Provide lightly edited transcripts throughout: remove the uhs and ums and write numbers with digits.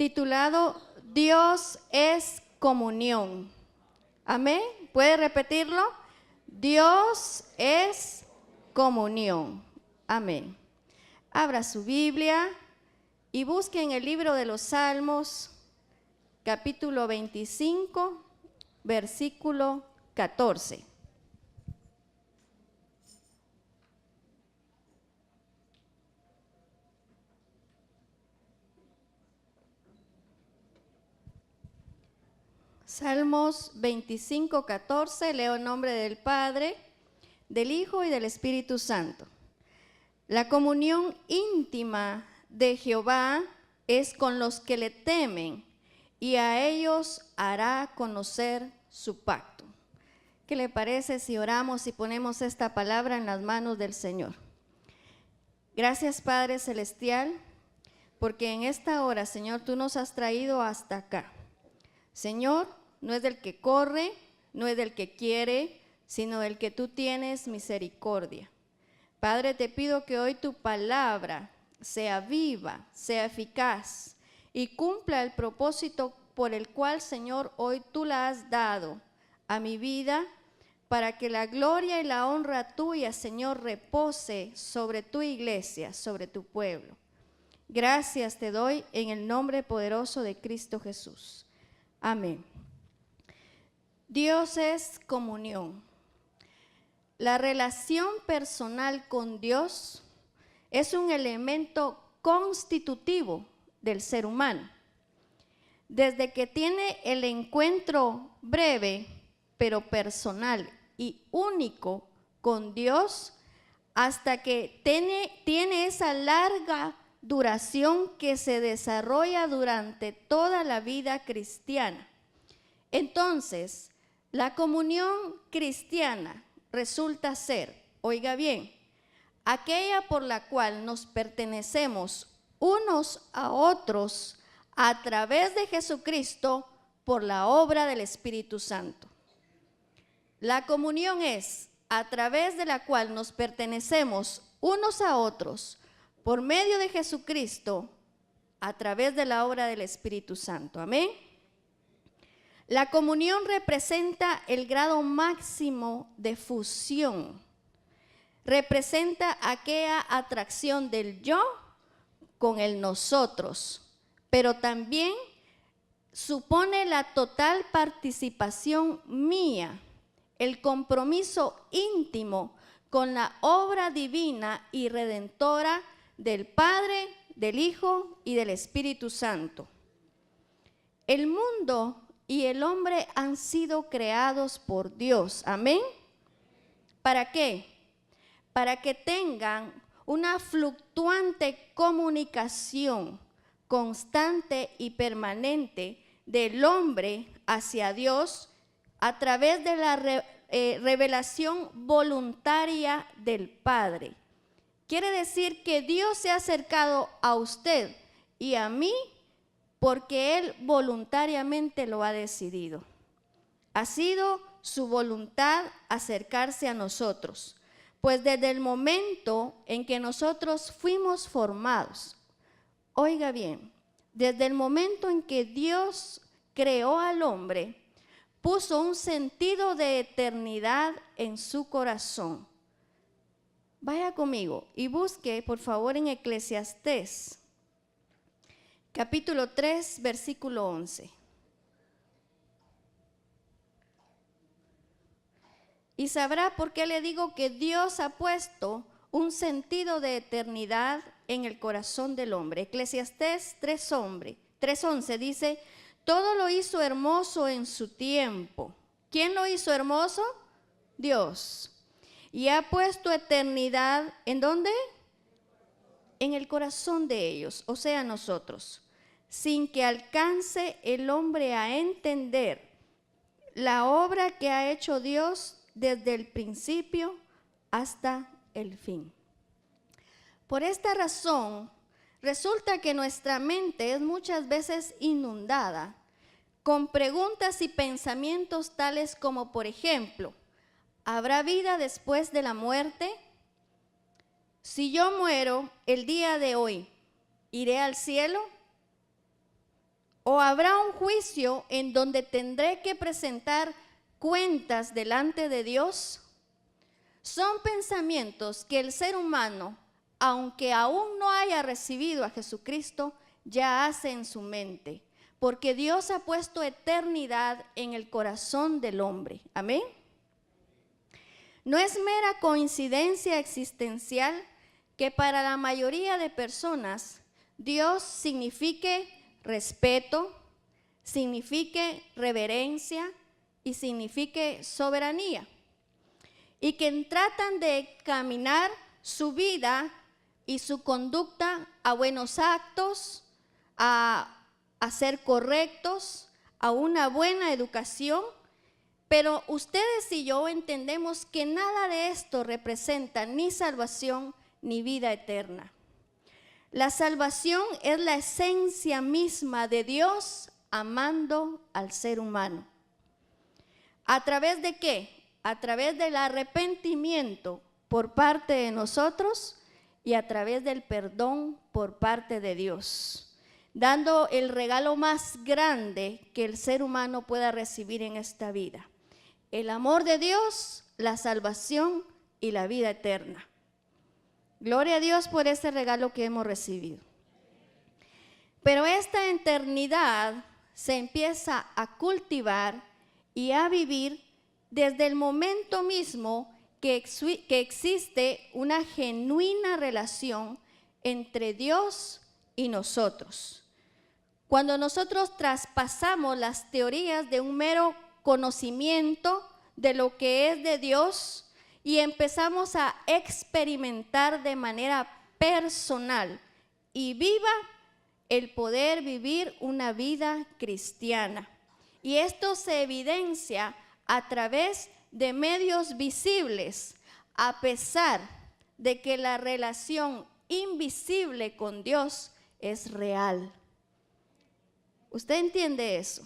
titulado Dios es comunión. Amén. ¿Puede repetirlo? Dios es comunión. Amén. Abra su Biblia y busque en el libro de los Salmos, capítulo 25, versículo 14. Salmos 25, 14, leo en nombre del Padre, del Hijo y del Espíritu Santo. La comunión íntima de Jehová es con los que le temen, y a ellos hará conocer su pacto. ¿Qué le parece si oramos y ponemos esta palabra en las manos del Señor? Gracias, Padre Celestial, porque en esta hora, Señor, tú nos has traído hasta acá. Señor, no es del que corre, no es del que quiere, sino del que tú tienes misericordia. Padre, te pido que hoy tu palabra sea viva, sea eficaz y cumpla el propósito por el cual, Señor, hoy tú la has dado a mi vida, para que la gloria y la honra tuya, Señor, repose sobre tu iglesia, sobre tu pueblo. Gracias te doy en el nombre poderoso de Cristo Jesús. Amén. Dios es comunión. La relación personal con Dios es un elemento constitutivo del ser humano. Desde que tiene el encuentro breve, pero personal y único con Dios, hasta que tiene esa larga duración que se desarrolla durante toda la vida cristiana. Entonces, la comunión cristiana resulta ser, oiga bien, aquella por la cual nos pertenecemos unos a otros a través de Jesucristo por la obra del Espíritu Santo. La comunión es a través de la cual nos pertenecemos unos a otros por medio de Jesucristo a través de la obra del Espíritu Santo. Amén. La comunión representa el grado máximo de fusión. Representa aquella atracción del yo con el nosotros, pero también supone la total participación mía, el compromiso íntimo con la obra divina y redentora del Padre, del Hijo y del Espíritu Santo. El mundo y el hombre han sido creados por Dios. Amén. ¿Para qué? Para que tengan una fluctuante comunicación constante y permanente del hombre hacia Dios a través de la revelación voluntaria del Padre. Quiere decir que Dios se ha acercado a usted y a mí porque Él voluntariamente lo ha decidido. Ha sido su voluntad acercarse a nosotros, pues desde el momento en que nosotros fuimos formados, oiga bien, desde el momento en que Dios creó al hombre, puso un sentido de eternidad en su corazón. Vaya conmigo y busque, por favor, en Eclesiastés, capítulo 3, versículo 11. Y sabrá por qué le digo que Dios ha puesto un sentido de eternidad en el corazón del hombre. Eclesiastés 3:11 dice, todo lo hizo hermoso en su tiempo. ¿Quién lo hizo hermoso? Dios. Y ha puesto eternidad, ¿en dónde? En el corazón de ellos, o sea, nosotros, sin que alcance el hombre a entender la obra que ha hecho Dios desde el principio hasta el fin. Por esta razón, resulta que nuestra mente es muchas veces inundada con preguntas y pensamientos tales como, por ejemplo, ¿habrá vida después de la muerte? Si yo muero el día de hoy, ¿iré al cielo? ¿O habrá un juicio en donde tendré que presentar cuentas delante de Dios? Son pensamientos que el ser humano, aunque aún no haya recibido a Jesucristo, ya hace en su mente, porque Dios ha puesto eternidad en el corazón del hombre. Amén. No es mera coincidencia existencial que para la mayoría de personas Dios signifique respeto, signifique reverencia y signifique soberanía, y que tratan de caminar su vida y su conducta a buenos actos, a ser correctos, a una buena educación, pero ustedes y yo entendemos que nada de esto representa ni salvación ni vida eterna. La salvación es la esencia misma de Dios amando al ser humano. ¿A través de qué? A través del arrepentimiento por parte de nosotros y a través del perdón por parte de Dios, dando el regalo más grande que el ser humano pueda recibir en esta vida: el amor de Dios, la salvación y la vida eterna. Gloria a Dios por ese regalo que hemos recibido. Pero esta eternidad se empieza a cultivar y a vivir desde el momento mismo que existe una genuina relación entre Dios y nosotros. Cuando nosotros traspasamos las teorías de un mero conocimiento de lo que es de Dios y empezamos a experimentar de manera personal y viva el poder vivir una vida cristiana. Y esto se evidencia a través de medios visibles, a pesar de que la relación invisible con Dios es real. ¿Usted entiende eso?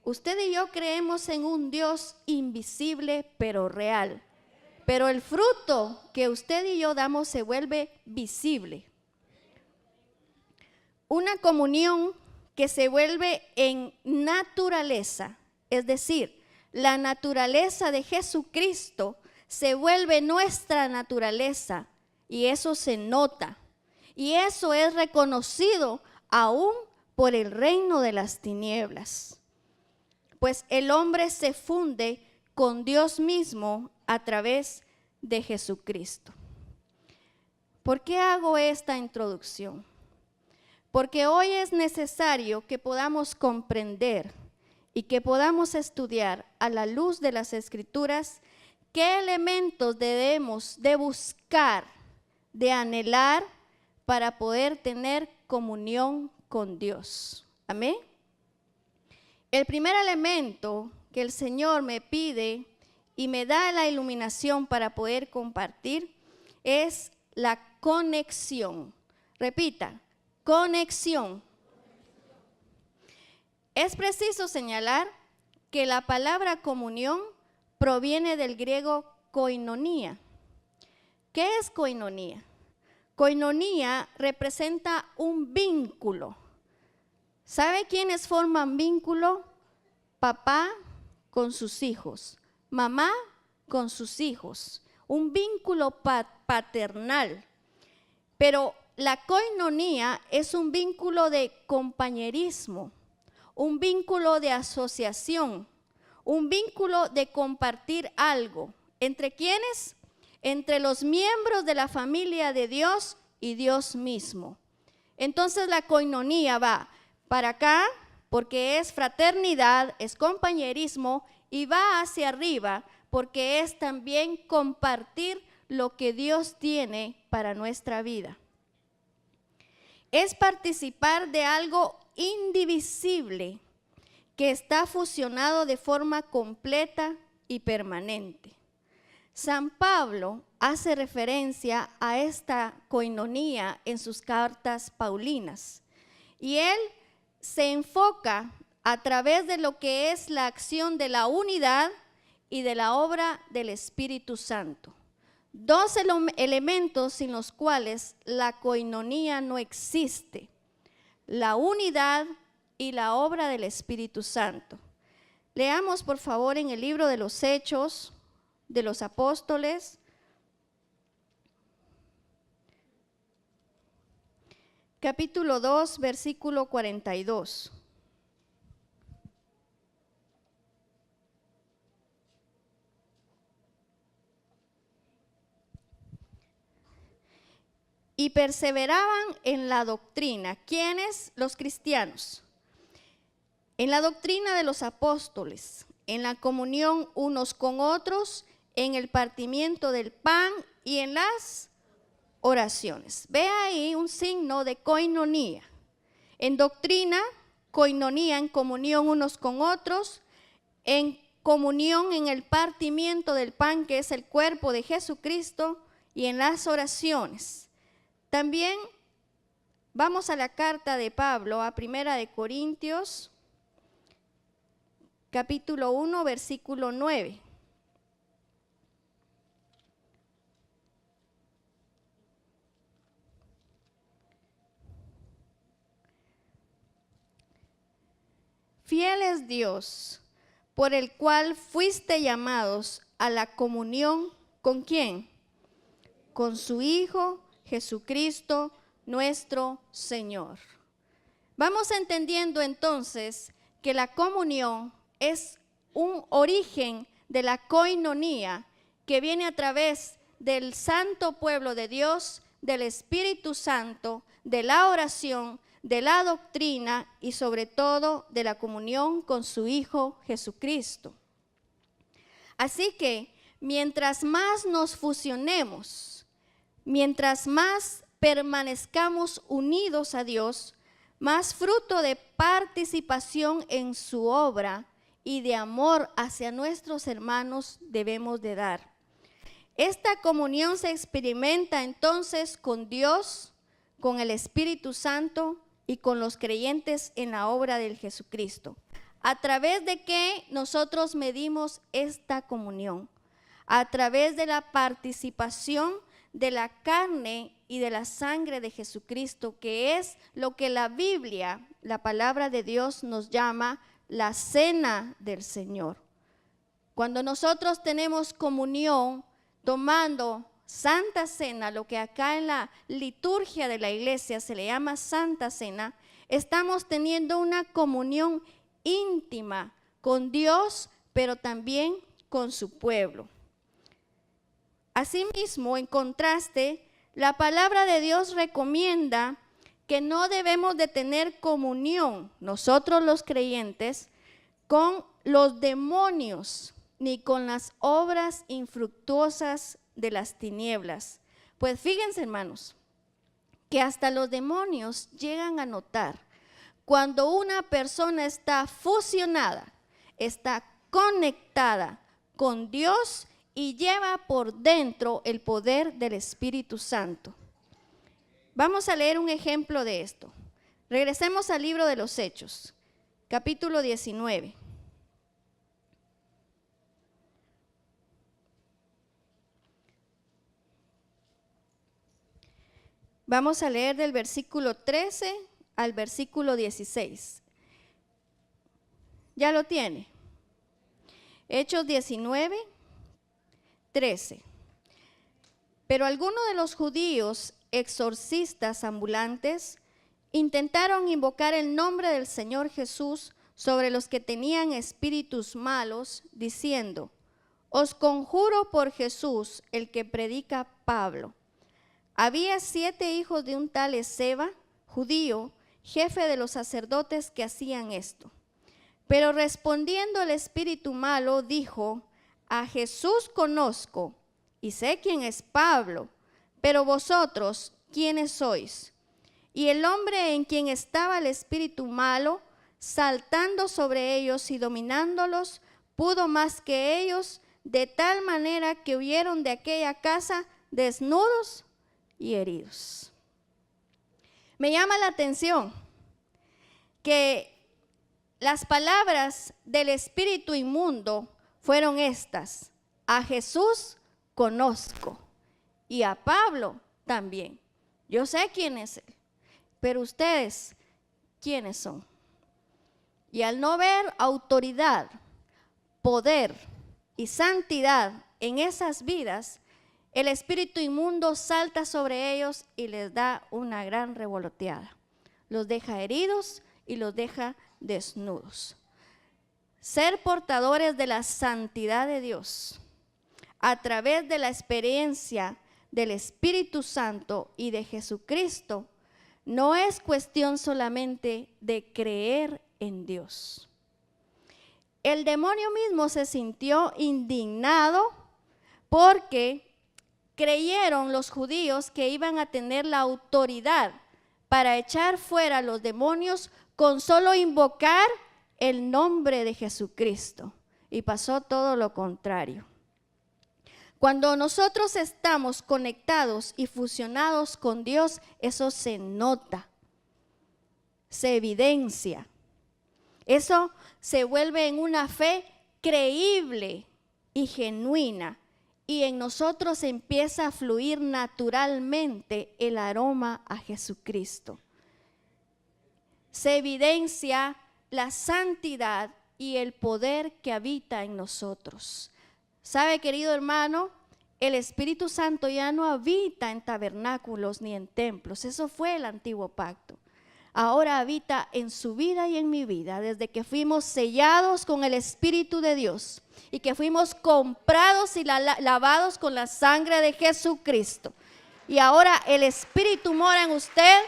Usted y yo creemos en un Dios invisible pero real. Pero el fruto que usted y yo damos se vuelve visible. Una comunión que se vuelve en naturaleza, es decir, la naturaleza de Jesucristo se vuelve nuestra naturaleza, y eso se nota, y eso es reconocido aún por el reino de las tinieblas. Pues el hombre se funde con Dios mismo a través de Jesucristo. ¿Por qué hago esta introducción? Porque hoy es necesario que podamos comprender y que podamos estudiar a la luz de las Escrituras qué elementos debemos de buscar, de anhelar para poder tener comunión con Dios. Amén. El primer elemento que el Señor me pide y me da la iluminación para poder compartir es la conexión. Repita, conexión. Es preciso señalar que la palabra comunión proviene del griego koinonía. ¿Qué es koinonía? Koinonía representa un vínculo. ¿Sabe quiénes forman vínculo? Papá con sus hijos, mamá con sus hijos, un vínculo paternal. Pero la koinonía es un vínculo de compañerismo, un vínculo de asociación, un vínculo de compartir algo. ¿Entre quiénes? Entre los miembros de la familia de Dios y Dios mismo. Entonces la koinonía va para acá porque es fraternidad, es compañerismo, y va hacia arriba porque es también compartir lo que Dios tiene para nuestra vida. Es participar de algo indivisible que está fusionado de forma completa y permanente. San Pablo hace referencia a esta koinonía en sus cartas paulinas, y él se enfoca a través de lo que es la acción de la unidad y de la obra del Espíritu Santo. Dos elementos sin los cuales la koinonía no existe: la unidad y la obra del Espíritu Santo. Leamos, por favor, en el libro de los Hechos de los Apóstoles, capítulo 2, versículo 42. Y perseveraban en la doctrina. ¿Quiénes? Los cristianos. En la doctrina de los apóstoles, en la comunión unos con otros, en el partimiento del pan y en las oraciones. Ve ahí un signo de coinonía. En doctrina, coinonía, en comunión unos con otros, en comunión en el partimiento del pan, que es el cuerpo de Jesucristo, y en las oraciones. También vamos a la carta de Pablo a Primera de Corintios, capítulo 1, versículo 9. Fiel es Dios, por el cual fuiste llamados a la comunión, ¿con quién? Con su Hijo Jesucristo, nuestro Señor. Vamos entendiendo entonces que la comunión es un origen de la coinonía que viene a través del santo pueblo de Dios, del Espíritu Santo, de la oración, de la doctrina y sobre todo de la comunión con su Hijo Jesucristo. Así que mientras más nos fusionemos, mientras más permanezcamos unidos a Dios, más fruto de participación en su obra y de amor hacia nuestros hermanos debemos de dar. Esta comunión se experimenta entonces con Dios, con el Espíritu Santo y con los creyentes en la obra del Jesucristo. ¿A través de qué nosotros medimos esta comunión? A través de la participación de la carne y de la sangre de Jesucristo, que es lo que la Biblia, la palabra de Dios, nos llama la cena del Señor. Cuando nosotros tenemos comunión, tomando Santa Cena, lo que acá en la liturgia de la iglesia se le llama Santa Cena, estamos teniendo una comunión íntima con Dios, pero también con su pueblo. Asimismo, en contraste, la palabra de Dios recomienda que no debemos de tener comunión, nosotros los creyentes, con los demonios, ni con las obras infructuosas de las tinieblas. Pues fíjense, hermanos, que hasta los demonios llegan a notar cuando una persona está fusionada, está conectada con Dios y lleva por dentro el poder del Espíritu Santo. Vamos a leer un ejemplo de esto. Regresemos al libro de los Hechos, capítulo 19. Vamos a leer del versículo 13 al versículo 16. ¿Ya lo tiene? Hechos 19, 13. Pero algunos de los judíos exorcistas ambulantes intentaron invocar el nombre del Señor Jesús sobre los que tenían espíritus malos, diciendo: os conjuro por Jesús, el que predica Pablo. Había 7 hijos de un tal Esceva, judío, jefe de los sacerdotes, que hacían esto. Pero respondiendo el espíritu malo, dijo: a Jesús conozco y sé quién es Pablo, pero vosotros, ¿quiénes sois? Y el hombre en quien estaba el espíritu malo, saltando sobre ellos y dominándolos, pudo más que ellos, de tal manera que huyeron de aquella casa desnudos y heridos. Me llama la atención que las palabras del espíritu inmundo fueron estas: a Jesús conozco y a Pablo también. Yo sé quién es él, pero ustedes, ¿quiénes son? Y al no ver autoridad, poder y santidad en esas vidas, el espíritu inmundo salta sobre ellos y les da una gran revoloteada. Los deja heridos y los deja desnudos. Ser portadores de la santidad de Dios a través de la experiencia del Espíritu Santo y de Jesucristo no es cuestión solamente de creer en Dios. El demonio mismo se sintió indignado porque creyeron los judíos que iban a tener la autoridad para echar fuera a los demonios con solo invocar el nombre de Jesucristo. Y pasó todo lo contrario. Cuando nosotros estamos conectados y fusionados con Dios, eso se nota, se evidencia. Eso se vuelve en una fe creíble y genuina. Y en nosotros empieza a fluir naturalmente el aroma a Jesucristo. Se evidencia la santidad y el poder que habita en nosotros. ¿Sabe, querido hermano? El Espíritu Santo ya no habita en tabernáculos ni en templos. Eso fue el antiguo pacto. Ahora habita en su vida y en mi vida, desde que fuimos sellados con el Espíritu de Dios y que fuimos comprados y lavados con la sangre de Jesucristo. Y ahora el Espíritu mora en usted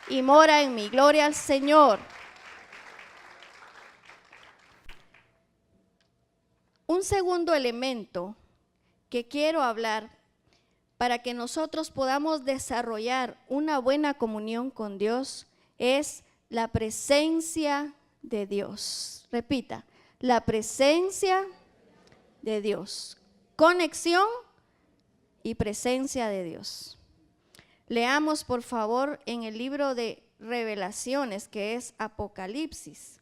y mora en mí. Gloria al Señor. Un segundo elemento que quiero hablar para que nosotros podamos desarrollar una buena comunión con Dios es la presencia de Dios. Repita, la presencia de Dios. Conexión y presencia de Dios. Leamos por favor en el libro de Revelaciones, que es Apocalipsis.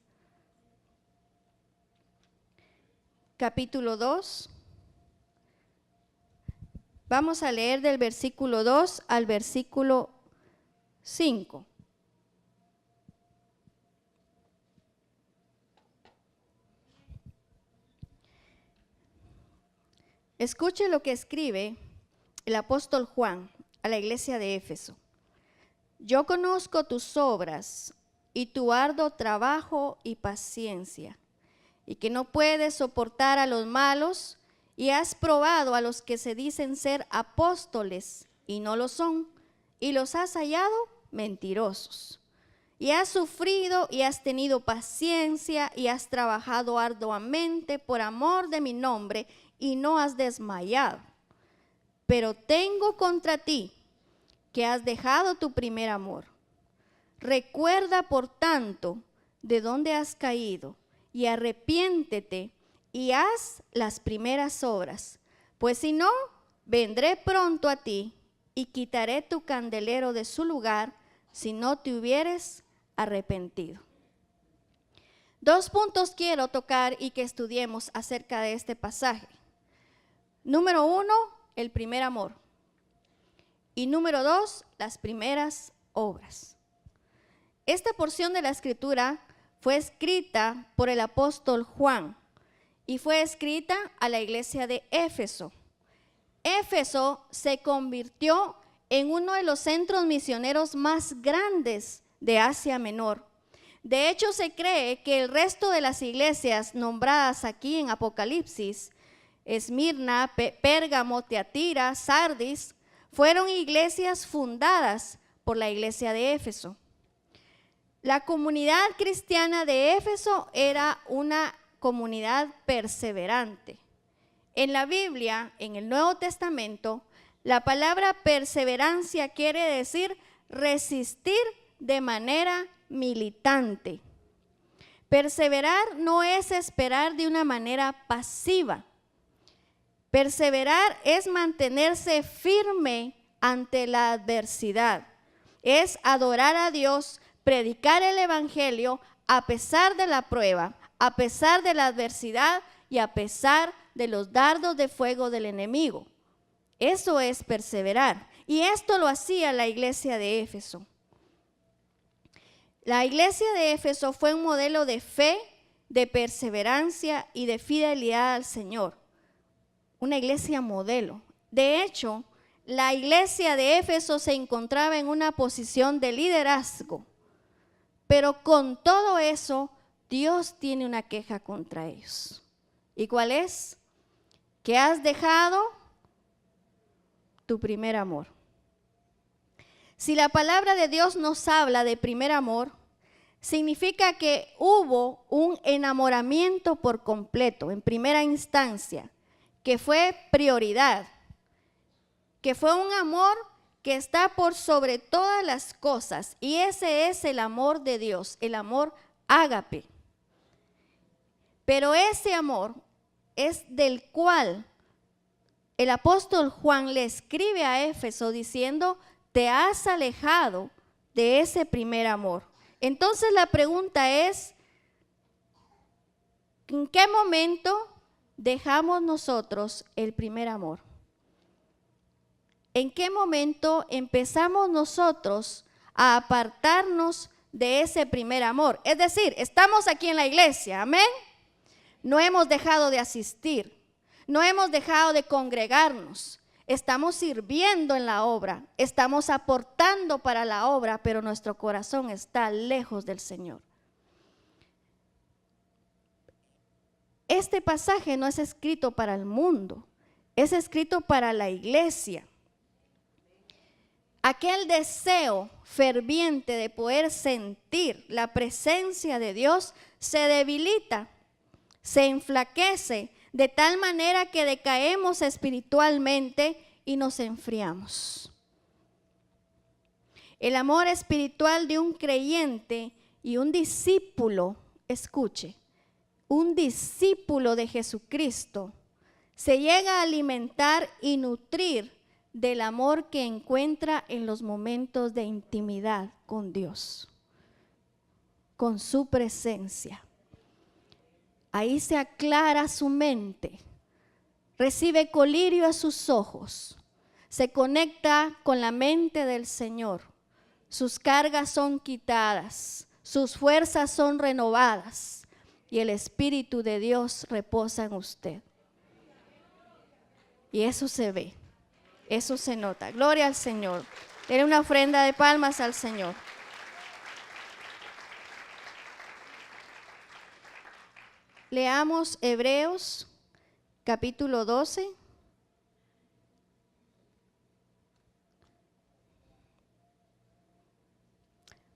Capítulo 2. Vamos a leer del versículo 2 al versículo 5. Escuche lo que escribe el apóstol Juan a la iglesia de Éfeso. Yo conozco tus obras y tu arduo trabajo y paciencia, y que no puedes soportar a los malos, y has probado a los que se dicen ser apóstoles y no lo son, y los has hallado mentirosos. Y has sufrido y has tenido paciencia y has trabajado arduamente por amor de mi nombre y no has desmayado. Pero tengo contra ti que has dejado tu primer amor. Recuerda, por tanto, de dónde has caído y arrepiéntete y haz las primeras obras. Pues si no, vendré pronto a ti y quitaré tu candelero de su lugar si no te hubieres arrepentido. Dos puntos quiero tocar y que estudiemos acerca de este pasaje. Número 1, el primer amor. Y número 2, las primeras obras. Esta porción de la Escritura fue escrita por el apóstol Juan y fue escrita a la iglesia de Éfeso. Éfeso se convirtió en uno de los centros misioneros más grandes de Asia Menor. De hecho, se cree que el resto de las iglesias nombradas aquí en Apocalipsis, Esmirna, Pérgamo, Tiatira, Sardis, fueron iglesias fundadas por la iglesia de Éfeso. La comunidad cristiana de Éfeso era una comunidad perseverante. En la Biblia, en el Nuevo Testamento, la palabra perseverancia quiere decir resistir de manera militante. Perseverar no es esperar de una manera pasiva. Perseverar es mantenerse firme ante la adversidad. Es adorar a Dios, predicar el evangelio a pesar de la prueba, a pesar de la adversidad y a pesar de los dardos de fuego del enemigo. Eso es perseverar. Y esto lo hacía la iglesia de Éfeso. La iglesia de Éfeso fue un modelo de fe de perseverancia y de fidelidad al Señor. Una iglesia modelo. De hecho, la iglesia de Éfeso se encontraba en una posición de liderazgo, pero con todo eso, Dios tiene una queja contra ellos. ¿Y cuál es? Que has dejado tu primer amor. Si la palabra de Dios nos habla de primer amor, significa que hubo un enamoramiento por completo, en primera instancia, que fue prioridad, que fue un amor que está por sobre todas las cosas, y ese es el amor de Dios, el amor ágape. Pero ese amor es del cual el apóstol Juan le escribe a Éfeso diciendo: te has alejado de ese primer amor. Entonces la pregunta es, ¿en qué momento dejamos nosotros el primer amor? ¿En qué momento empezamos nosotros a apartarnos de ese primer amor? Es decir, estamos aquí en la iglesia, amén. No hemos dejado de asistir, no hemos dejado de congregarnos. Estamos sirviendo en la obra, estamos aportando para la obra, pero nuestro corazón está lejos del Señor. Este pasaje no es escrito para el mundo, es escrito para la iglesia. Aquel deseo ferviente de poder sentir la presencia de Dios se debilita, se enflaquece, de tal manera que decaemos espiritualmente y nos enfriamos. El amor espiritual de un creyente y un discípulo, escuche, un discípulo de Jesucristo se llega a alimentar y nutrir del amor que encuentra en los momentos de intimidad con Dios, con su presencia. Ahí se aclara su mente, recibe colirio a sus ojos, se conecta con la mente del Señor. Sus cargas son quitadas, sus fuerzas son renovadas y el Espíritu de Dios reposa en usted. Y eso se ve, eso se nota. Gloria al Señor. Denle una ofrenda de palmas al Señor. Leamos Hebreos capítulo 12.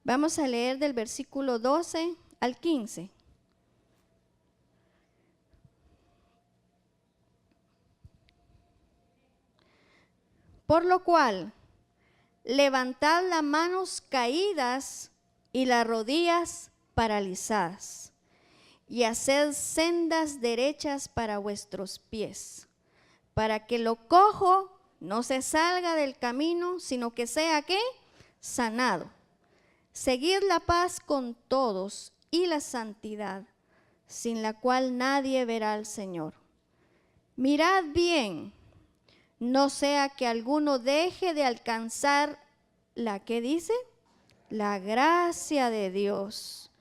Vamos a leer del versículo 12 al 15. Por lo cual, levantad las manos caídas y las rodillas paralizadas, y haced sendas derechas para vuestros pies, para que lo cojo no se salga del camino, sino que sea, ¿qué? Sanado. Seguid la paz con todos y la santidad, sin la cual nadie verá al Señor. Mirad bien, no sea que alguno deje de alcanzar la que dice, la gracia de Dios,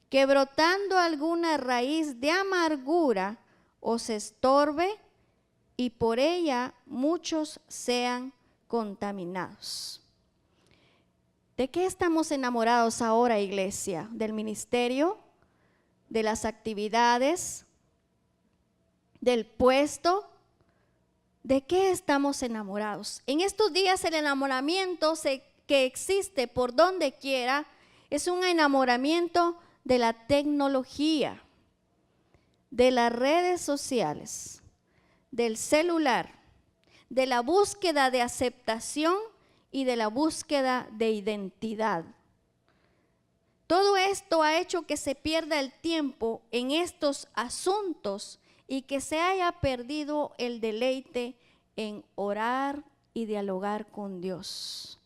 que brotando alguna raíz de amargura os estorbe y por ella muchos sean contaminados. ¿De qué estamos enamorados ahora, iglesia? ¿Del ministerio? ¿De las actividades? ¿Del puesto? ¿De qué estamos enamorados? En estos días el enamoramiento que existe por donde quiera es un enamoramiento de la tecnología, de las redes sociales, del celular, de la búsqueda de aceptación y de la búsqueda de identidad. Todo esto ha hecho que se pierda el tiempo en estos asuntos y que se haya perdido el deleite en orar y dialogar con Dios.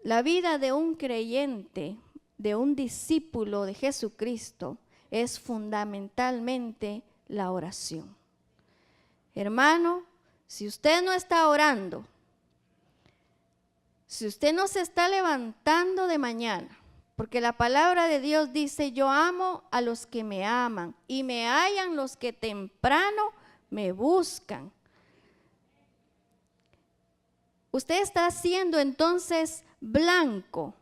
La vida de un creyente, de un discípulo de Jesucristo, es fundamentalmente la oración. Hermano, si usted no está orando, si usted no se está levantando de mañana Porque la palabra de Dios dice, yo amo a los que me aman y me hallan los que temprano me buscan. Usted está siendo entonces blanco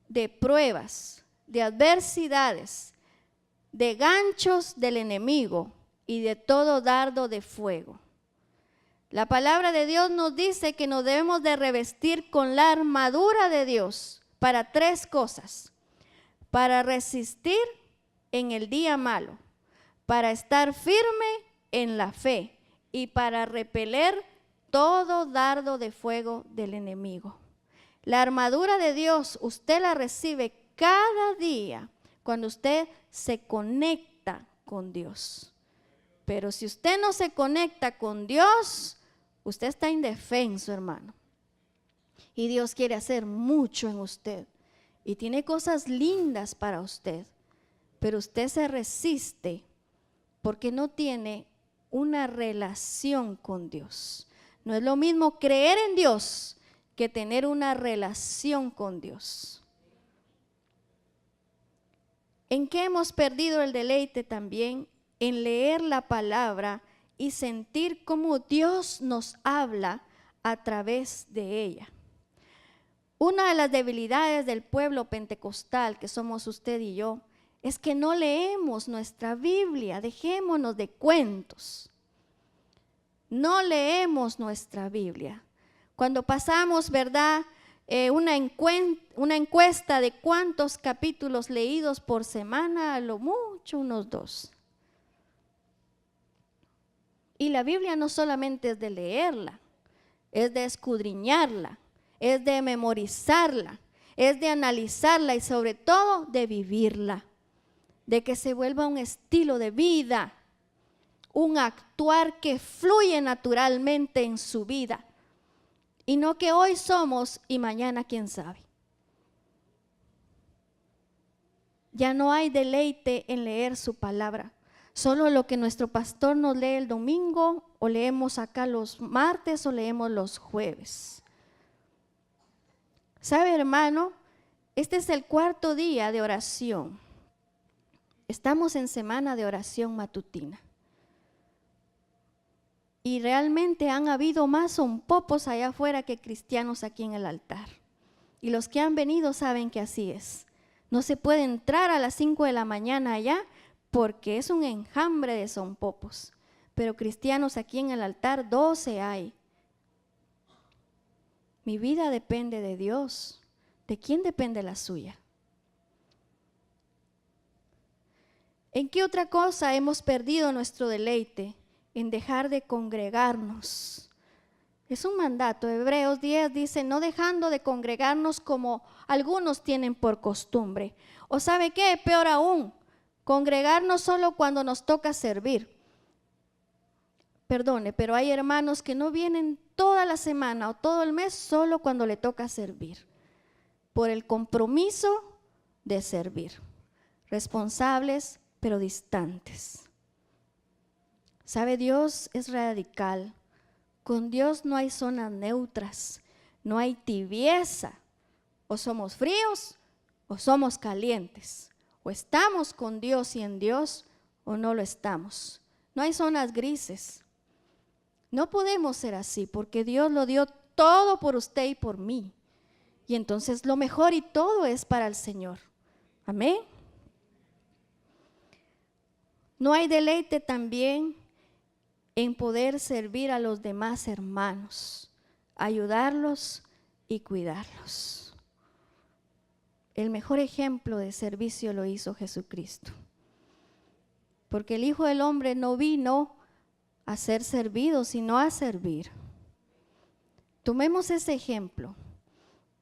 de pruebas, de adversidades, de ganchos del enemigo y de todo dardo de fuego. La palabra de Dios nos dice que nos debemos de revestir con la armadura de Dios para 3 cosas: para resistir en el día malo, para estar firme en la fe y para repeler todo dardo de fuego del enemigo. La armadura de Dios usted la recibe cada día cuando usted se conecta con Dios. Pero si usted no se conecta con Dios, usted está indefenso, hermano. Y Dios quiere hacer mucho en usted. Y tiene cosas lindas para usted. Pero usted se resiste porque no tiene una relación con Dios. No es lo mismo creer en Dios que tener una relación con Dios. ¿En qué hemos perdido el deleite también? En leer la palabra y sentir cómo Dios nos habla a través de ella. Una de las debilidades del pueblo pentecostal, que somos usted y yo, es que no leemos nuestra Biblia. Dejémonos de cuentos. No leemos nuestra Biblia. Cuando pasamos, ¿verdad?, una encuesta de cuántos capítulos leídos por semana, a lo mucho unos 2. Y la Biblia no solamente es de leerla, es de escudriñarla, es de memorizarla, es de analizarla y sobre todo de vivirla, de que se vuelva un estilo de vida, un actuar que fluye naturalmente en su vida y no que hoy somos y mañana quién sabe. Ya no hay deleite en leer su palabra. Solo lo que nuestro pastor nos lee el domingo, o leemos acá los martes, o leemos los jueves. ¿Sabe, hermano? Este es el 4.º día de oración. Estamos en semana de oración matutina. Y realmente han habido más zompopos allá afuera que cristianos aquí en el altar. Y los que han venido saben que así es. No se puede entrar a las 5 de la mañana allá, porque es un enjambre de zompopos. Pero cristianos aquí en el altar, 12 hay. Mi vida depende de Dios. ¿De quién depende la suya? ¿En qué otra cosa hemos perdido nuestro deleite? En dejar de congregarnos. Es un mandato. Hebreos 10 dice, no dejando de congregarnos como algunos tienen por costumbre. ¿O sabe qué? Peor aún, congregarnos solo cuando nos toca servir. Perdone, pero hay hermanos que no vienen toda la semana o todo el mes solo cuando le toca servir. Por el compromiso de servir. Responsables, pero distantes. ¿Sabe? Dios es radical. Con Dios no hay zonas neutras, no hay tibieza. O somos fríos o somos calientes. O estamos con Dios y en Dios o no lo estamos. No hay zonas grises. No podemos ser así porque Dios lo dio todo por usted y por mí. Y entonces lo mejor y todo es para el Señor. Amén. No hay deleite también en poder servir a los demás hermanos, ayudarlos y cuidarlos. El mejor ejemplo de servicio lo hizo Jesucristo. Porque el Hijo del Hombre no vino a ser servido, sino a servir. Tomemos ese ejemplo.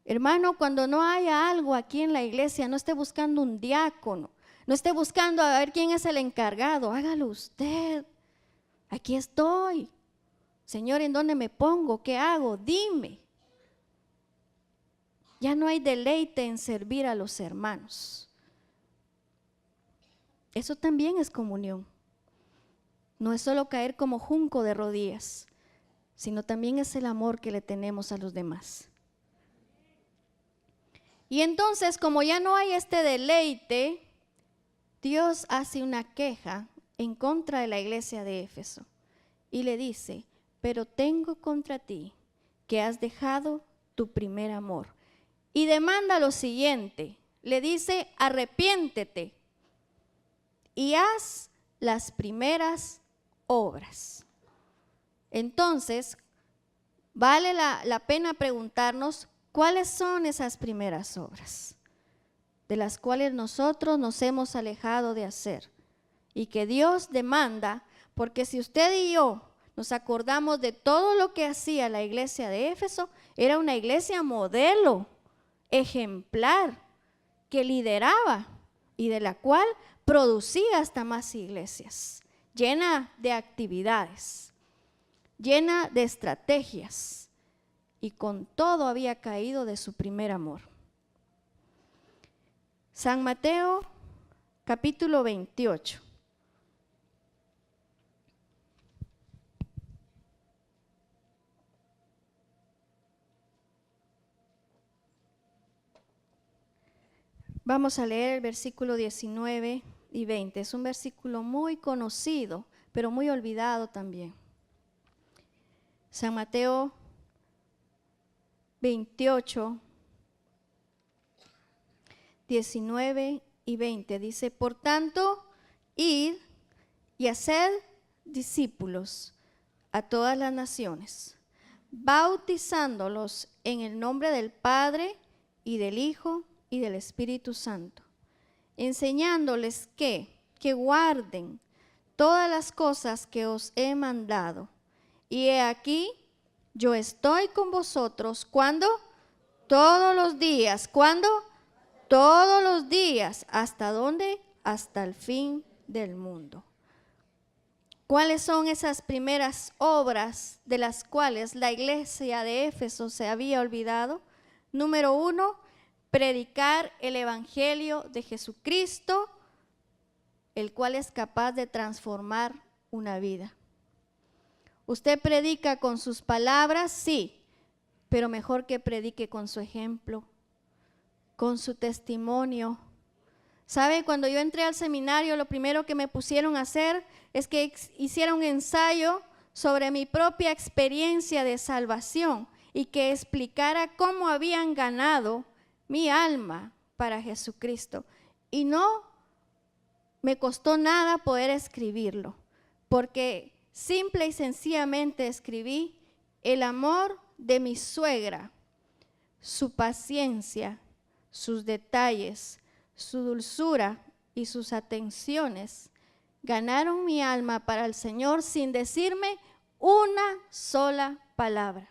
Hermano, cuando no haya algo aquí en la iglesia, no esté buscando un diácono, no esté buscando a ver quién es el encargado, hágalo usted. Aquí estoy. Señor, ¿en dónde me pongo? ¿Qué hago? Dime. Ya no hay deleite en servir a los hermanos. Eso también es comunión. No es solo caer como junco de rodillas, sino también es el amor que le tenemos a los demás. Y entonces, como ya no hay este deleite, Dios hace una queja en contra de la iglesia de Éfeso y le dice: pero tengo contra ti que has dejado tu primer amor. Y demanda lo siguiente, le dice: arrepiéntete y haz las primeras obras. Entonces, vale la pena preguntarnos cuáles son esas primeras obras de las cuales nosotros nos hemos alejado de hacer y que Dios demanda, porque si usted y yo nos acordamos de todo lo que hacía la iglesia de Éfeso, era una iglesia modelo, ejemplar, que lideraba y de la cual producía hasta más iglesias, llena de actividades, llena de estrategias, y con todo había caído de su primer amor. San Mateo, capítulo 28. Vamos a leer el versículo 19 y 20. Es un versículo muy conocido, pero muy olvidado también. San Mateo 28, 19 y 20 dice: por tanto, id y haced discípulos a todas las naciones, bautizándolos en el nombre del Padre y del Hijo y del Espíritu Santo, enseñándoles que guarden todas las cosas que os he mandado. Y he aquí, yo estoy con vosotros, ¿cuándo? Todos los días. ¿Cuándo? Todos los días. ¿Hasta dónde? Hasta el fin del mundo. ¿Cuáles son esas primeras obras de las cuales la iglesia de Éfeso se había olvidado? Número 1, predicar el evangelio de Jesucristo, el cual es capaz de transformar una vida. ¿Usted predica con sus palabras? Sí, pero mejor que predique con su ejemplo, con su testimonio. ¿Sabe? Cuando yo entré al seminario, lo primero que me pusieron a hacer es que hiciera un ensayo sobre mi propia experiencia de salvación y que explicara cómo habían ganado mi alma para Jesucristo. Y no me costó nada poder escribirlo, porque simple y sencillamente escribí el amor de mi suegra, su paciencia, sus detalles, su dulzura y sus atenciones ganaron mi alma para el Señor sin decirme una sola palabra.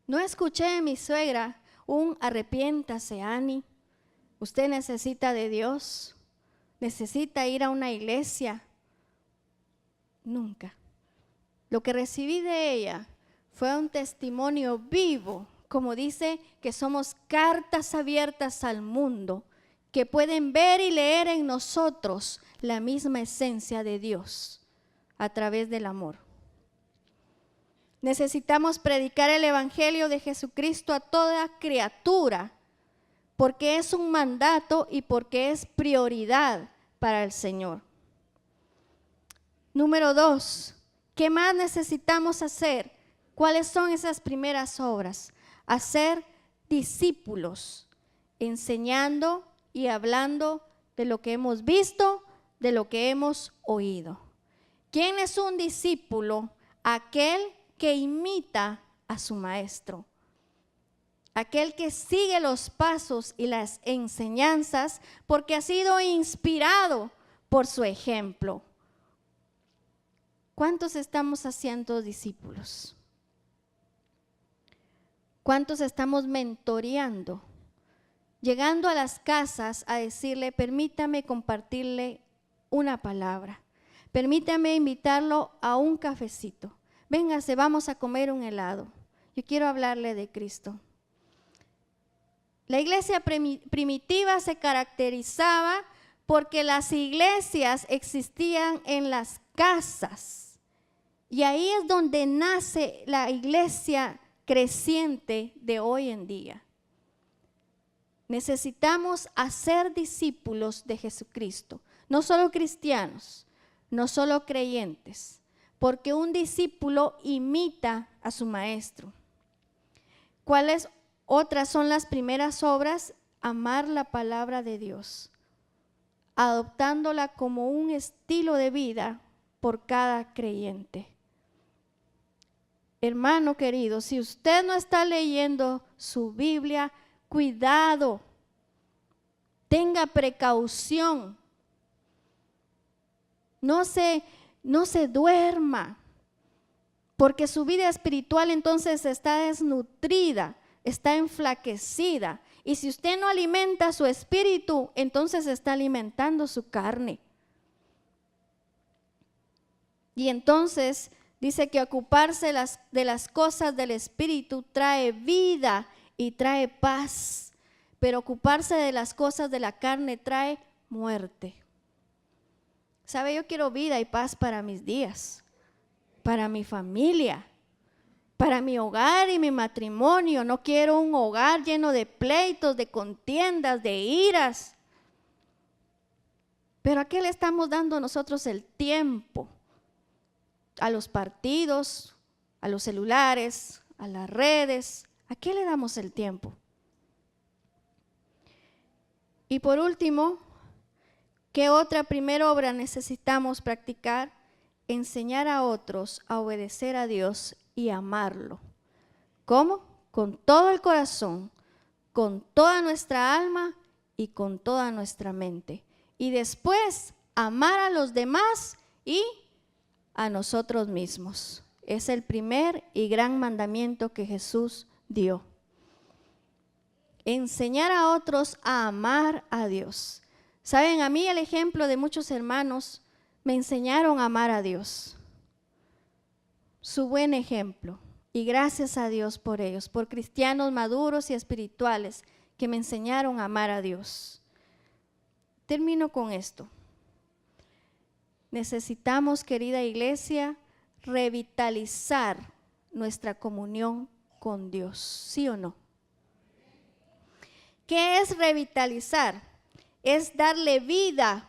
No escuché de mi suegra un arrepiéntase, Ani, usted necesita de Dios, necesita ir a una iglesia. Nunca. Lo que recibí de ella fue un testimonio vivo, como dice, que somos cartas abiertas al mundo, que pueden ver y leer en nosotros la misma esencia de Dios a través del amor. Necesitamos predicar el evangelio de Jesucristo a toda criatura, porque es un mandato y porque es prioridad para el Señor. Número 2, ¿qué más necesitamos hacer? ¿Cuáles son esas primeras obras? Hacer discípulos, enseñando y hablando de lo que hemos visto, de lo que hemos oído. ¿Quién es un discípulo? Aquel que imita a su maestro, aquel que sigue los pasos y las enseñanzas porque ha sido inspirado por su ejemplo. ¿Cuántos estamos haciendo discípulos? ¿Cuántos estamos mentoreando? Llegando a las casas a decirle: permítame compartirle una palabra, permítame invitarlo a un cafecito, véngase, vamos a comer un helado, yo quiero hablarle de Cristo. La iglesia primitiva se caracterizaba porque las iglesias existían en las casas, y ahí es donde nace la iglesia creciente de hoy en día. Necesitamos hacer discípulos de Jesucristo, no solo cristianos, no solo creyentes, porque un discípulo imita a su maestro. ¿Cuáles otras son las primeras obras? Amar la palabra de Dios, adoptándola como un estilo de vida por cada creyente. Hermano querido, si usted no está leyendo su Biblia, cuidado, tenga precaución, no se duerma, porque su vida espiritual entonces está desnutrida, está enflaquecida, y si usted no alimenta su espíritu, entonces está alimentando su carne. Y entonces dice que ocuparse de las cosas del espíritu trae vida y trae paz, pero ocuparse de las cosas de la carne trae muerte. ¿Sabe? Yo quiero vida y paz para mis días, para mi familia, para mi hogar y mi matrimonio. No quiero un hogar lleno de pleitos, de contiendas, de iras. Pero ¿a qué le estamos dando nosotros el tiempo? A los partidos, a los celulares, a las redes. ¿A qué le damos el tiempo? Y por último, ¿qué otra primera obra necesitamos practicar? Enseñar a otros a obedecer a Dios y amarlo. ¿Cómo? Con todo el corazón, con toda nuestra alma y con toda nuestra mente. Y después, amar a los demás y a nosotros mismos. Es el primer y gran mandamiento que Jesús dio. Enseñar a otros a amar a Dios. Saben, a mí el ejemplo de muchos hermanos me enseñaron a amar a Dios. Su buen ejemplo. Y gracias a Dios por ellos, por cristianos maduros y espirituales que me enseñaron a amar a Dios. Termino con esto. Necesitamos, querida iglesia, revitalizar nuestra comunión con Dios, ¿sí o no? ¿Qué es revitalizar? Es darle vida,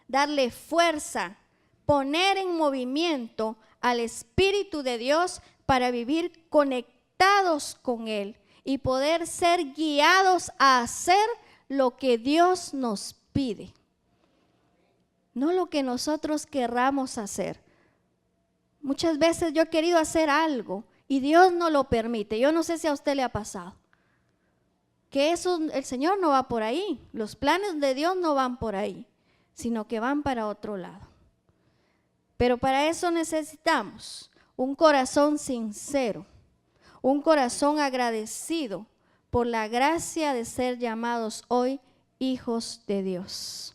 darle fuerza, poner en movimiento al Espíritu de Dios para vivir conectados con Él y poder ser guiados a hacer lo que Dios nos pide. No lo que nosotros querramos hacer. Muchas veces yo he querido hacer algo y Dios no lo permite. Yo no sé si a usted le ha pasado. Que eso, el Señor no va por ahí. Los planes de Dios no van por ahí, sino que van para otro lado. Pero para eso necesitamos un corazón sincero, un corazón agradecido por la gracia de ser llamados hoy hijos de Dios.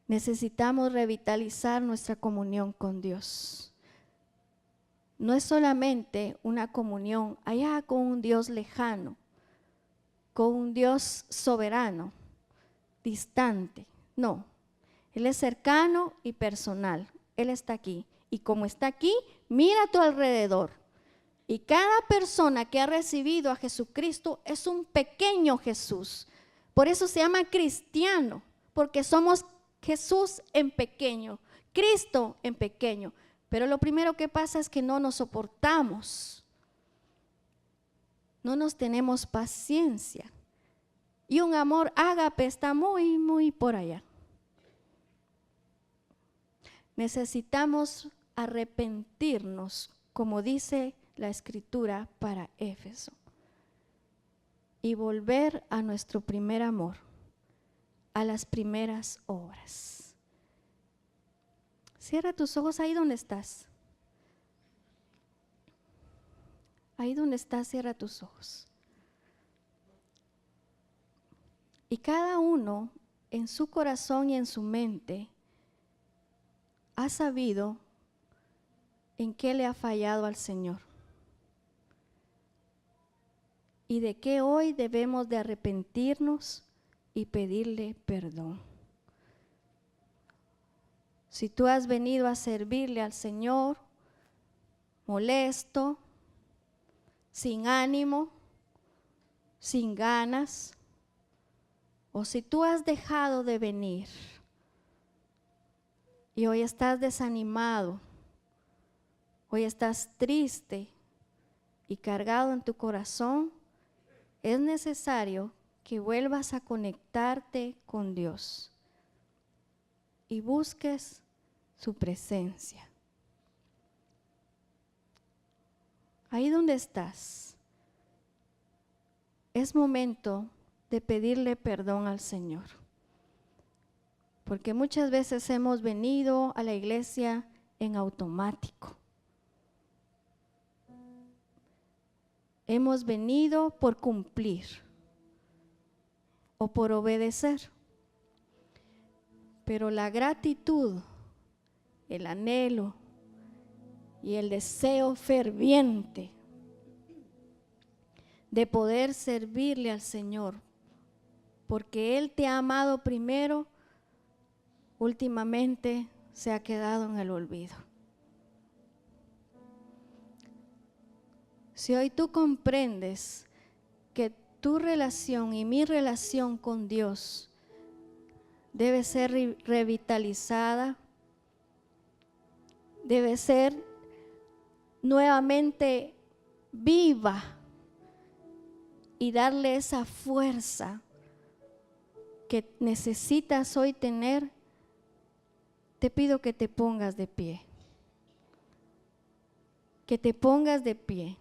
Necesitamos revitalizar nuestra comunión con Dios. No es solamente una comunión allá con un Dios lejano, con un Dios soberano, distante. No, Él es cercano y personal. Él está aquí. Y como está aquí, mira a tu alrededor. Y cada persona que ha recibido a Jesucristo es un pequeño Jesús. Por eso se llama cristiano, porque somos Jesús en pequeño, Cristo en pequeño. Pero lo primero que pasa es que no nos soportamos, no nos tenemos paciencia. Y un amor ágape está muy, muy por allá. Necesitamos arrepentirnos, como dice la Escritura para Éfeso, y volver a nuestro primer amor, a las primeras obras. Cierra tus ojos ahí donde estás. Ahí donde estás, cierra tus ojos. Y cada uno en su corazón y en su mente ha sabido en qué le ha fallado al Señor. Y de qué hoy debemos de arrepentirnos y pedirle perdón. Si tú has venido a servirle al Señor, molesto, sin ánimo, sin ganas, o si tú has dejado de venir y hoy estás desanimado, hoy estás triste y cargado en tu corazón, es necesario que vuelvas a conectarte con Dios y busques su presencia. Ahí donde estás, es momento de pedirle perdón al Señor. Porque muchas veces hemos venido a la iglesia en automático. Hemos venido por cumplir o por obedecer. Pero la gratitud, el anhelo y el deseo ferviente de poder servirle al Señor, porque Él te ha amado primero, últimamente se ha quedado en el olvido. Si hoy tú comprendes que tu relación y mi relación con Dios debe ser revitalizada, debe ser nuevamente viva y darle esa fuerza que necesitas hoy tener, te pido que te pongas de pie. Que te pongas de pie.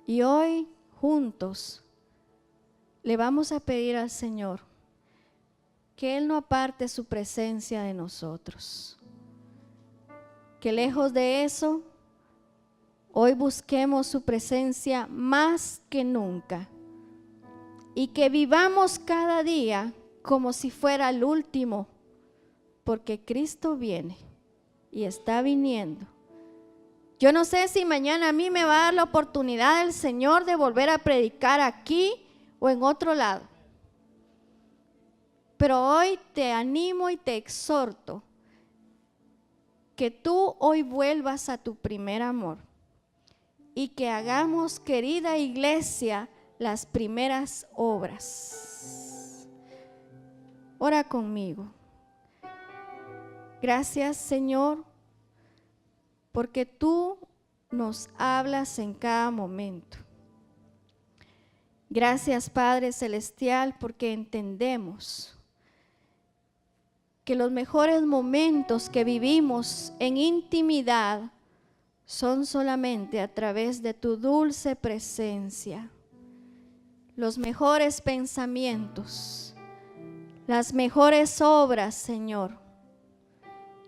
Y hoy juntos le vamos a pedir al Señor que Él no aparte su presencia de nosotros. Que lejos de eso, hoy busquemos su presencia más que nunca. Y que vivamos cada día como si fuera el último, porque Cristo viene y está viniendo. Yo no sé si mañana a mí me va a dar la oportunidad el Señor de volver a predicar aquí o en otro lado. Pero hoy te animo y te exhorto que tú hoy vuelvas a tu primer amor y que hagamos, querida iglesia, las primeras obras. Ora conmigo. Gracias, Señor, porque tú nos hablas en cada momento. Gracias, Padre Celestial, porque entendemos que los mejores momentos que vivimos en intimidad son solamente a través de tu dulce presencia. Los mejores pensamientos, las mejores obras, Señor,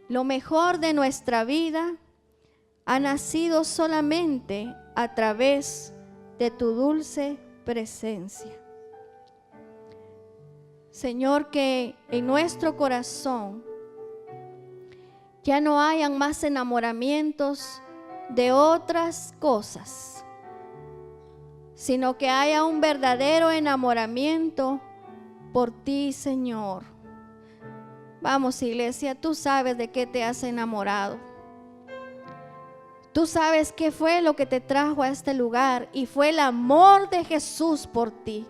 lo mejor de nuestra vida ha nacido solamente a través de tu dulce presencia. Señor, que en nuestro corazón ya no hayan más enamoramientos de otras cosas, sino que haya un verdadero enamoramiento por ti, Señor. Vamos, iglesia, tú sabes de qué te has enamorado. Tú sabes qué fue lo que te trajo a este lugar y fue el amor de Jesús por ti.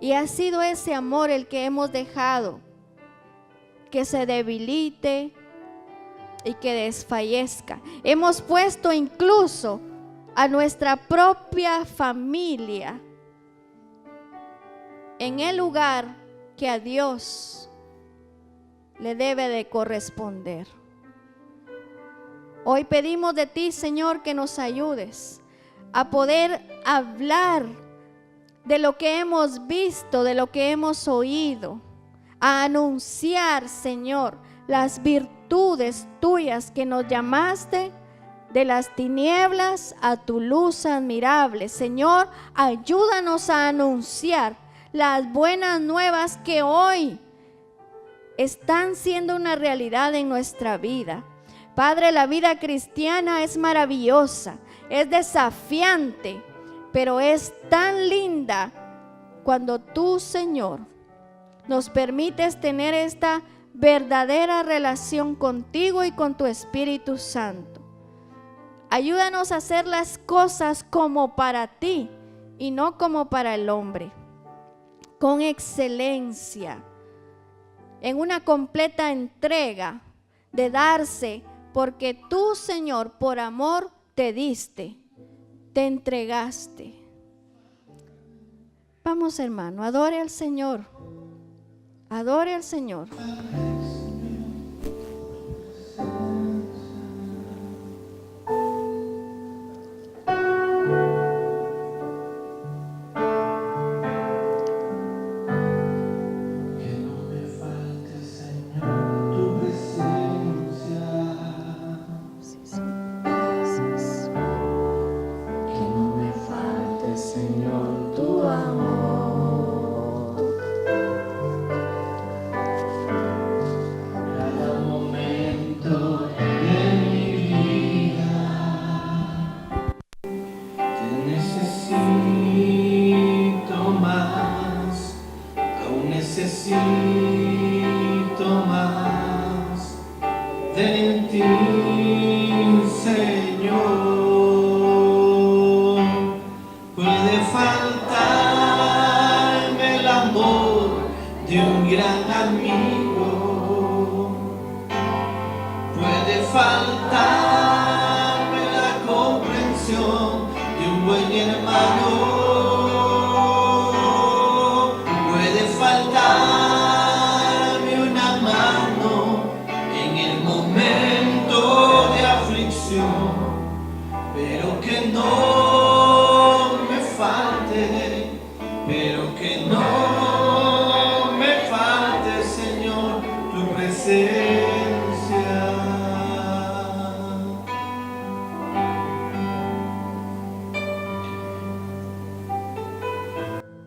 Y ha sido ese amor el que hemos dejado que se debilite y que desfallezca. Hemos puesto incluso a nuestra propia familia en el lugar que a Dios le debe de corresponder. Hoy pedimos de ti, Señor, que nos ayudes a poder hablar de lo que hemos visto, de lo que hemos oído, a anunciar, Señor, las virtudes tuyas que nos llamaste de las tinieblas a tu luz admirable. Señor, ayúdanos a anunciar las buenas nuevas que hoy están siendo una realidad en nuestra vida. Padre, la vida cristiana es maravillosa, es desafiante, pero es tan linda cuando tú, Señor, nos permites tener esta verdadera relación contigo y con tu Espíritu Santo. Ayúdanos a hacer las cosas como para ti y no como para el hombre, con excelencia, en una completa entrega de darse, porque tú, Señor, por amor te diste, te entregaste. Vamos, hermano, adore al Señor. Adore al Señor.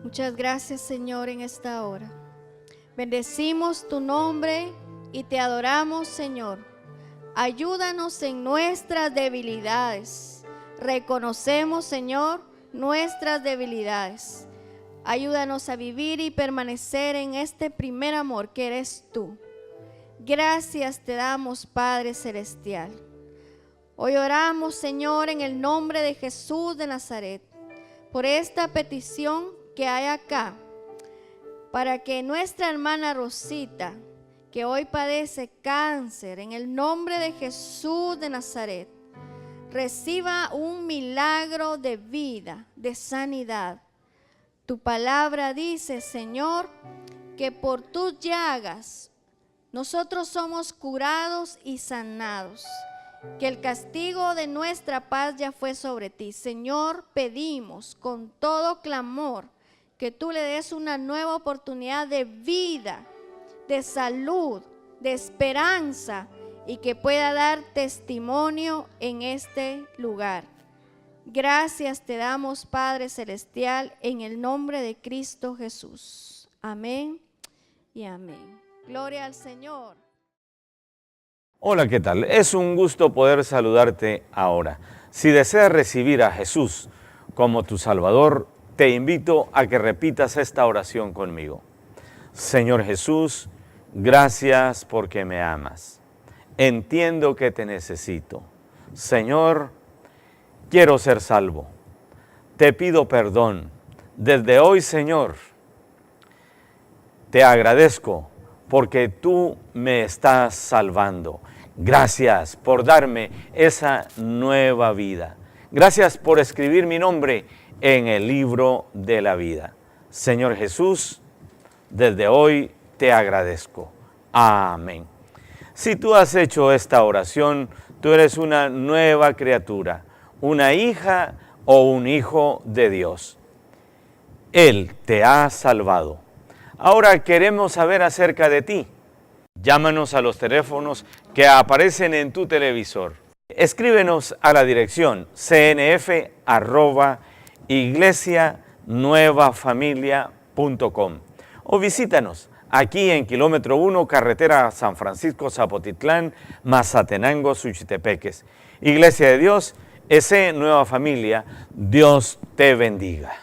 Muchas gracias, Señor, en esta hora. Bendecimos tu nombre y te adoramos, Señor. Ayúdanos en nuestras debilidades. Reconocemos, Señor, nuestras debilidades. Ayúdanos a vivir y permanecer en este primer amor que eres tú. Gracias te damos, Padre Celestial. Hoy oramos, Señor, en el nombre de Jesús de Nazaret, por esta petición que hay acá, para que nuestra hermana Rosita, que hoy padece cáncer, en el nombre de Jesús de Nazaret, reciba un milagro de vida, de sanidad. Tu palabra dice, Señor, que por tus llagas nosotros somos curados y sanados, que el castigo de nuestra paz ya fue sobre ti. Señor, pedimos con todo clamor que tú le des una nueva oportunidad de vida, de salud, de esperanza, y que pueda dar testimonio en este lugar. Gracias te damos, Padre Celestial, en el nombre de Cristo Jesús. Amén y amén. Gloria al Señor. Hola, ¿qué tal? Es un gusto poder saludarte ahora. Si deseas recibir a Jesús como tu Salvador, te invito a que repitas esta oración conmigo. Señor Jesús, gracias porque me amas. Entiendo que te necesito. Señor, quiero ser salvo. Te pido perdón. Desde hoy, Señor, te agradezco porque tú me estás salvando. Gracias por darme esa nueva vida. Gracias por escribir mi nombre en el libro de la vida. Señor Jesús, desde hoy te agradezco. Amén. Si tú has hecho esta oración, tú eres una nueva criatura, una hija o un hijo de Dios. Él te ha salvado. Ahora queremos saber acerca de ti. Llámanos a los teléfonos que aparecen en tu televisor. Escríbenos a la dirección cnf@iglesianuevafamilia.com o visítanos aquí en kilómetro 1, carretera San Francisco Zapotitlán, Mazatenango, Suchitepeques. Iglesia de Dios, Nueva Familia, Dios te bendiga.